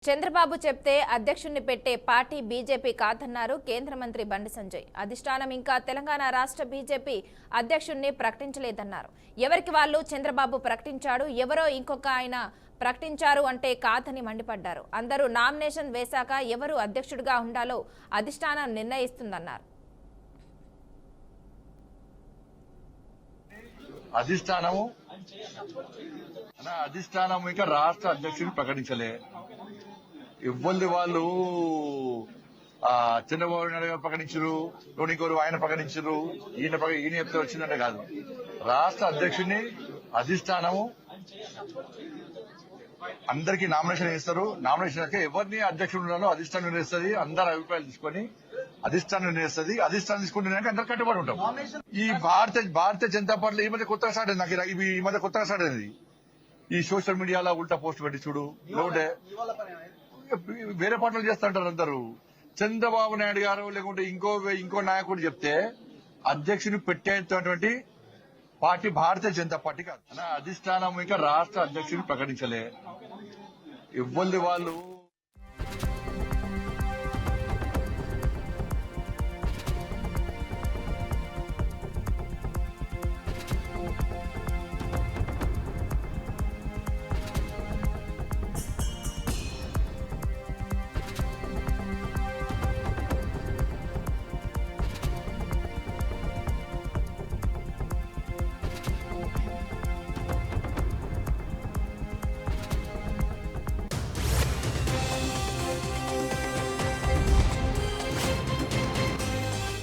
చంద్రబాబు చెప్తే అధ్యక్షుణ్ణి పెట్టే party BJP కాదన్నారు కేంద్ర మంత్రి బండి సంజయ్. అధిష్టానం ఇంకా తెలంగాణ రాష్ట్ర బీజేపీ అధ్యక్షుణ్ణి ప్రకటించలేదన్నారు. ఎవరికి వాళ్ళు చంద్రబాబు ప్రకటించాడు, ఎవరో ఇంకొక ఆయన ప్రకటించారు అంటే కాదని మండిపడ్డారు. అందరూ నామినేషన్ వేశాక ఎవరు అధ్యక్షుడిగా ఉండాలో అధిష్టానం నిర్ణయిస్తుందన్నారు. అధిష్టానం ఇంకా రాష్ట్ర అధ్యక్షుడిని ప్రకటించలే. ఇవ్వండి వాళ్ళు చంద్రబాబు నాయుడు గారు ప్రకటించరు, ఇంకోరు ఆయన ప్రకటించరు, ఈయన చెప్తే వచ్చిందంటే కాదు. రాష్ట్ర అధ్యక్షుడిని అధిష్టానము అందరికీ నామినేషన్ వేస్తారు. నామినేషన్ ఎవరిని అధ్యక్షుడు ఉండాలో అధిష్టానం నిర్ణయిస్తుంది. అందరి అభిప్రాయాలు తీసుకొని అధిష్టానం నిర్ణయిస్తుంది. అధిష్టానం తీసుకుంటే అందరు కట్టుబడి ఉంటాం. ఈ భారతీయ జనతా పార్టీ ఈ మధ్య కొత్తగా స్టార్ట్ అయింది. నాకు ఈ మధ్య కొత్తగా స్టార్ట్ అయింది. ఈ సోషల్ మీడియాలో ఉల్టా పోస్ట్ పెట్టి చూడు, లేకుంటే వేరే పార్టీలు చేస్తుంటారు అందరూ. చంద్రబాబు నాయుడు గారు లేకుంటే ఇంకో నాయకుడు చెప్తే అధ్యక్షుని పెట్టేటువంటి పార్టీ భారతీయ జనతా పార్టీ కాదు. అధిష్టానం ఇంకా రాష్ట్ర అధ్యక్షుడిని ప్రకటించలే. ఇవ్వండి వాళ్ళు